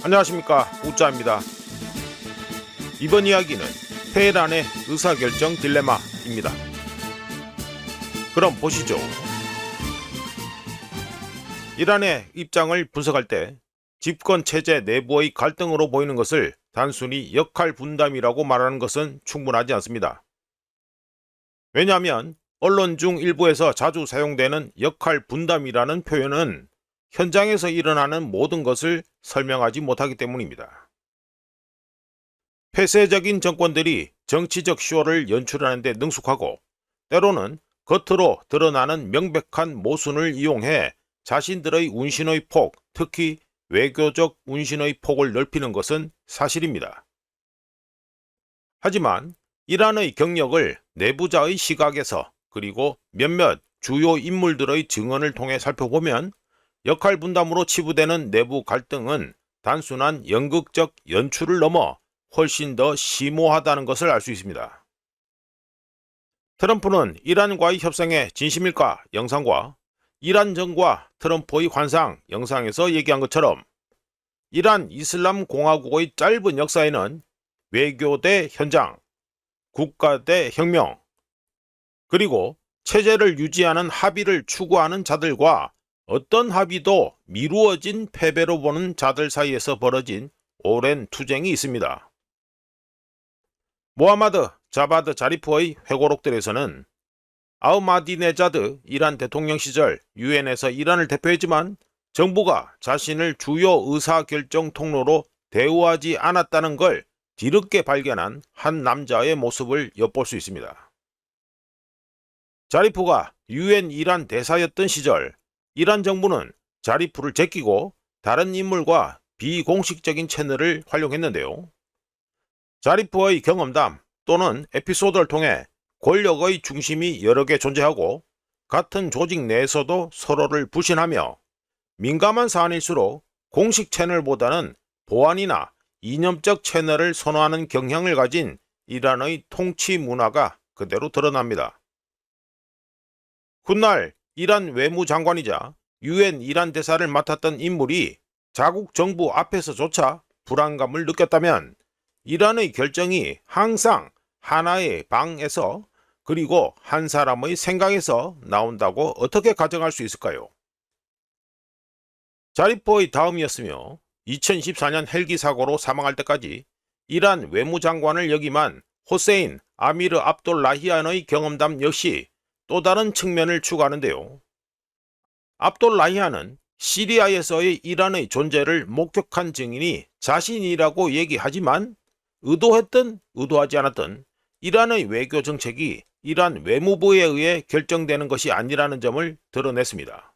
안녕하십니까, 우짜입니다. 이번 이야기는 테헤란의 의사결정 딜레마입니다. 그럼 보시죠. 이란의 입장을 분석할 때 집권 체제 내부의 갈등으로 보이는 것을 단순히 역할 분담이라고 말하는 것은 충분하지 않습니다. 왜냐하면 언론 중 일부에서 자주 사용되는 역할 분담이라는 표현은 현장에서 일어나는 모든 것을 설명하지 못하기 때문입니다. 폐쇄적인 정권들이 정치적 쇼를 연출하는 데 능숙하고, 때로는 겉으로 드러나는 명백한 모순을 이용해 자신들의 운신의 폭, 특히 외교적 운신의 폭을 넓히는 것은 사실입니다. 하지만 이란의 경력을 내부자의 시각에서, 그리고 몇몇 주요 인물들의 증언을 통해 살펴보면 역할 분담으로 치부되는 내부 갈등은 단순한 연극적 연출을 넘어 훨씬 더 심오하다는 것을 알 수 있습니다. 트럼프는 이란과의 협상에 진심일까 영상과 이란전과 트럼프의 환상 영상에서 얘기한 것처럼 이란 이슬람 공화국의 짧은 역사에는 외교 대 현장, 국가 대 혁명, 그리고 체제를 유지하는 합의를 추구하는 자들과 어떤 합의도 미루어진 패배로 보는 자들 사이에서 벌어진 오랜 투쟁이 있습니다. 모하마드 자바드 자리프의 회고록들에서는 아흐마디네자드 이란 대통령 시절 유엔에서 이란을 대표했지만 정부가 자신을 주요 의사결정 통로로 대우하지 않았다는 걸 뒤늦게 발견한 한 남자의 모습을 엿볼 수 있습니다. 자리프가 유엔 이란 대사였던 시절 이란 정부는 자리프를 제끼고 다른 인물과 비공식적인 채널을 활용했는데요. 자리프의 경험담 또는 에피소드를 통해 권력의 중심이 여러 개 존재하고 같은 조직 내에서도 서로를 불신하며 민감한 사안일수록 공식 채널보다는 보안이나 이념적 채널을 선호하는 경향을 가진 이란의 통치 문화가 그대로 드러납니다. 훗날 이란 외무장관이자 유엔 이란 대사를 맡았던 인물이 자국 정부 앞에서조차 불안감을 느꼈다면 이란의 결정이 항상 하나의 방에서, 그리고 한 사람의 생각에서 나온다고 어떻게 가정할 수 있을까요? 자리프의 다음이었으며 2014년 헬기 사고로 사망할 때까지 이란 외무장관을 역임한 호세인 아미르 압돌라히안의 경험담 역시 또 다른 측면을 추구하는데요. 압돌라히안은 시리아에서의 이란의 존재를 목격한 증인이 자신이라고 얘기하지만 의도했든 의도하지 않았든 이란의 외교 정책이 이란 외무부에 의해 결정되는 것이 아니라는 점을 드러냈습니다.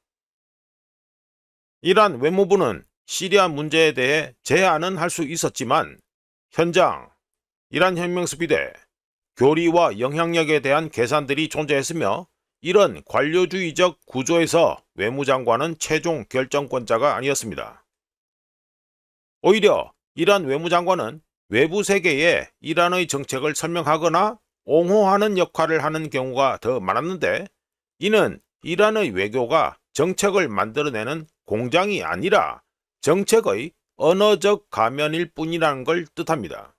이란 외무부는 시리아 문제에 대해 제안은 할 수 있었지만 현장, 이란 혁명수비대, 교리와 영향력에 대한 계산들이 존재했으며 이런 관료주의적 구조에서 외무장관은 최종 결정권자가 아니었습니다. 오히려 이란 외무장관은 외부 세계에 이란의 정책을 설명하거나 옹호하는 역할을 하는 경우가 더 많았는데, 이는 이란의 외교가 정책을 만들어내는 공장이 아니라 정책의 언어적 가면일 뿐이라는 걸 뜻합니다.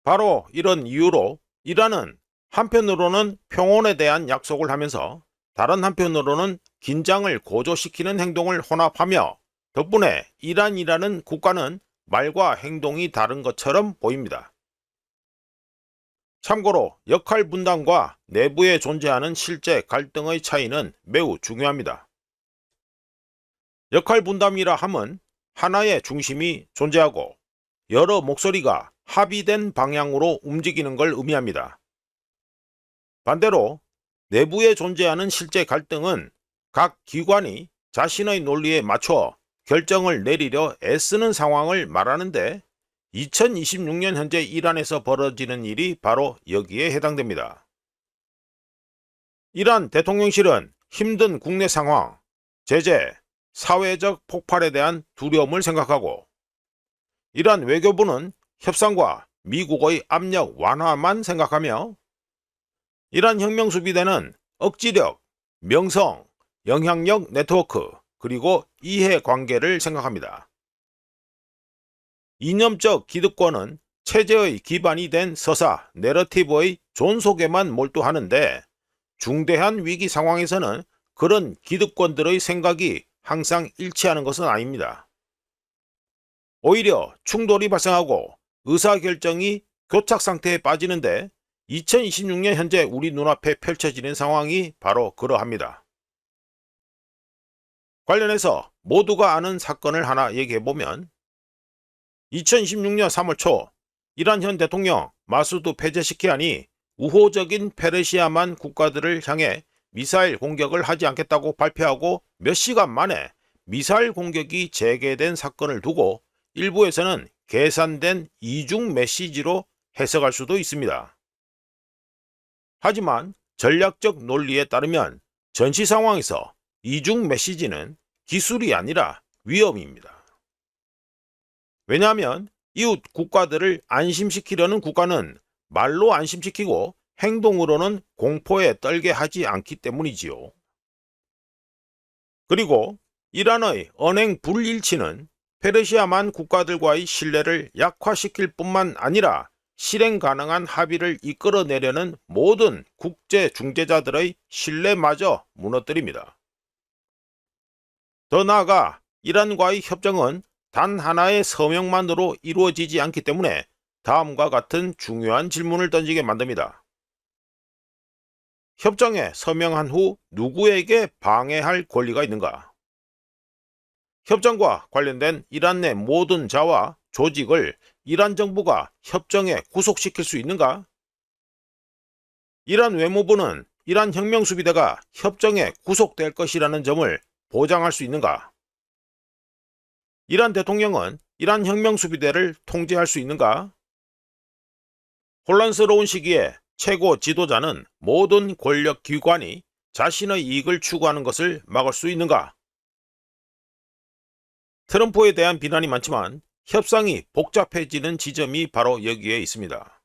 바로 이런 이유로 이란은 한편으로는 평온에 대한 약속을 하면서 다른 한편으로는 긴장을 고조시키는 행동을 혼합하며, 덕분에 이란이라는 국가는 말과 행동이 다른 것처럼 보입니다. 참고로 역할 분담과 내부에 존재하는 실제 갈등의 차이는 매우 중요합니다. 역할 분담이라 함은 하나의 중심이 존재하고 여러 목소리가 합의된 방향으로 움직이는 걸 의미합니다. 반대로 내부에 존재하는 실제 갈등은 각 기관이 자신의 논리에 맞춰 결정을 내리려 애쓰는 상황을 말하는데, 2026년 현재 이란에서 벌어지는 일이 바로 여기에 해당됩니다. 이란 대통령실은 힘든 국내 상황, 제재, 사회적 폭발에 대한 두려움을 생각하고, 이란 외교부는 협상과 미국의 압력 완화만 생각하며, 이란 혁명수비대는 억지력, 명성, 영향력 네트워크, 그리고 이해관계를 생각합니다. 이념적 기득권은 체제의 기반이 된 서사, 내러티브의 존속에만 몰두하는데 중대한 위기 상황에서는 그런 기득권들의 생각이 항상 일치하는 것은 아닙니다. 오히려 충돌이 발생하고 의사결정이 교착 상태에 빠지는데 2026년 현재 우리 눈앞에 펼쳐지는 상황이 바로 그러합니다. 관련해서 모두가 아는 사건을 하나 얘기해보면 2026년 3월 초 이란 현 대통령 마수드 페제시키안이 우호적인 페르시아만 국가들을 향해 미사일 공격을 하지 않겠다고 발표하고 몇 시간 만에 미사일 공격이 재개된 사건을 두고 일부에서는 계산된 이중 메시지로 해석할 수도 있습니다. 하지만 전략적 논리에 따르면 전시 상황에서 이중 메시지는 기술이 아니라 위험입니다. 왜냐하면 이웃 국가들을 안심시키려는 국가는 말로 안심시키고 행동으로는 공포에 떨게 하지 않기 때문이지요. 그리고 이란의 언행 불일치는 페르시아만 국가들과의 신뢰를 약화시킬 뿐만 아니라 실행 가능한 합의를 이끌어내려는 모든 국제 중재자들의 신뢰마저 무너뜨립니다. 더 나아가 이란과의 협정은 단 하나의 서명만으로 이루어지지 않기 때문에 다음과 같은 중요한 질문을 던지게 만듭니다. 협정에 서명한 후 누구에게 방해할 권리가 있는가? 협정과 관련된 이란 내 모든 자와 조직을 이란 정부가 협정에 구속시킬 수 있는가? 이란 외무부는 이란 혁명수비대가 협정에 구속될 것이라는 점을 보장할 수 있는가? 이란 대통령은 이란 혁명수비대를 통제할 수 있는가? 혼란스러운 시기에 최고 지도자는 모든 권력기관이 자신의 이익을 추구하는 것을 막을 수 있는가? 트럼프에 대한 비난이 많지만 협상이 복잡해지는 지점이 바로 여기에 있습니다.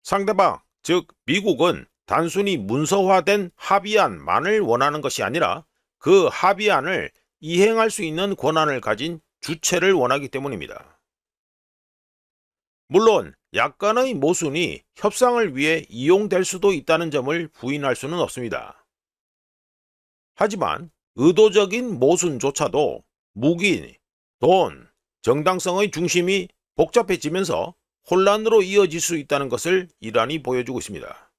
상대방, 즉 미국은 단순히 문서화된 합의안만을 원하는 것이 아니라 그 합의안을 이행할 수 있는 권한을 가진 주체를 원하기 때문입니다. 물론 약간의 모순이 협상을 위해 이용될 수도 있다는 점을 부인할 수는 없습니다. 하지만 의도적인 모순조차도 무기, 돈, 정당성의 중심이 복잡해지면서 혼란으로 이어질 수 있다는 것을 이란이 보여주고 있습니다.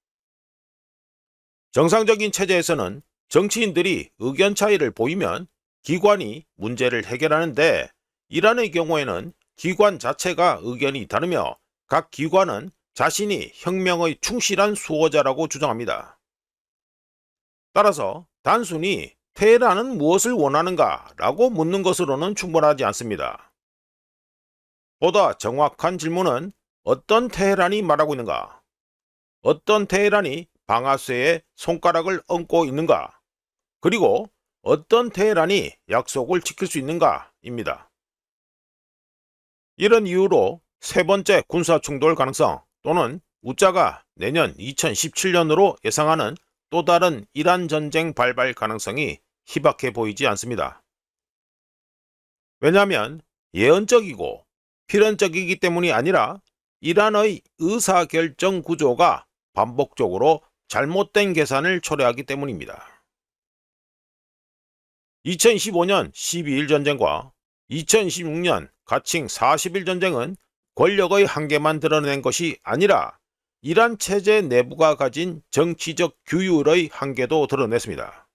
정상적인 체제에서는 정치인들이 의견 차이를 보이면 기관이 문제를 해결하는데 이란의 경우에는 기관 자체가 의견이 다르며 각 기관은 자신이 혁명의 충실한 수호자라고 주장합니다. 따라서 단순히 테헤란은 무엇을 원하는가 라고 묻는 것으로는 충분하지 않습니다. 보다 정확한 질문은 어떤 테헤란이 말하고 있는가? 어떤 테헤란이 방아쇠에 손가락을 얹고 있는가? 그리고 어떤 테헤란이 약속을 지킬 수 있는가입니다. 이런 이유로 세 번째 군사충돌 가능성 또는 우짜가 내년 2017년으로 예상하는 또 다른 이란 전쟁 발발 가능성이 희박해 보이지 않습니다. 왜냐하면 예언적이고 필연적이기 때문이 아니라 이란의 의사결정 구조가 반복적으로 잘못된 계산을 초래하기 때문입니다. 2025년 12일 전쟁과 2026년 가칭 40일 전쟁은 권력의 한계만 드러낸 것이 아니라 이란 체제 내부가 가진 정치적 규율의 한계도 드러냈습니다.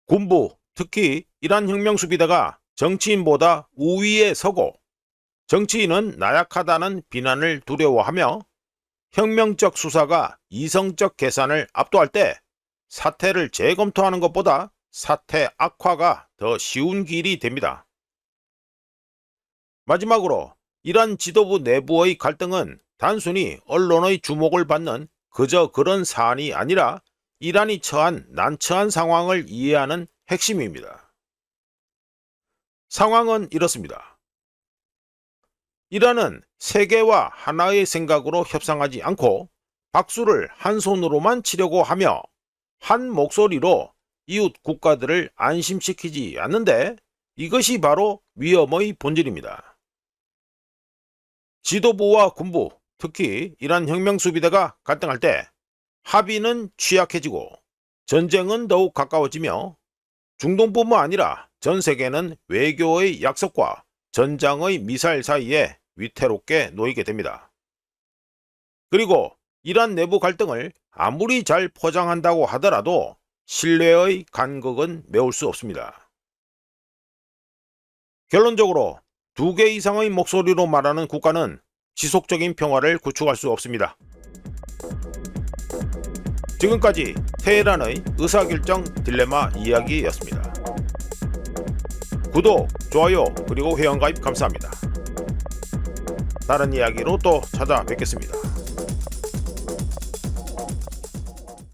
군부, 특히 이란 혁명수비대가 정치인보다 우위에 서고 정치인은 나약하다는 비난을 두려워하며 혁명적 수사가 이성적 계산을 압도할 때 사태를 재검토하는 것보다 사태 악화가 더 쉬운 길이 됩니다. 마지막으로 이란 지도부 내부의 갈등은 단순히 언론의 주목을 받는 그저 그런 사안이 아니라 이란이 처한 난처한 상황을 이해하는 핵심입니다. 상황은 이렇습니다. 이란은 세계와 하나의 생각으로 협상하지 않고 박수를 한 손으로만 치려고 하며 한 목소리로 이웃 국가들을 안심시키지 않는데 이것이 바로 위험의 본질입니다. 지도부와 군부, 특히 이란 혁명수비대가 갈등할 때 합의는 취약해지고 전쟁은 더욱 가까워지며 중동뿐만 아니라 전 세계는 외교의 약속과 전장의 미사일 사이에 위태롭게 놓이게 됩니다. 그리고 이란 내부 갈등을 아무리 잘 포장한다고 하더라도 신뢰의 간극은 메울 수 없습니다. 결론적으로 두 개 이상의 목소리로 말하는 국가는 지속적인 평화를 구축할 수 없습니다. 지금까지 테헤란의 의사결정 딜레마 이야기였습니다. 구독, 좋아요, 그리고 회원가입 감사합니다. 다른 이야기로 또 찾아뵙겠습니다.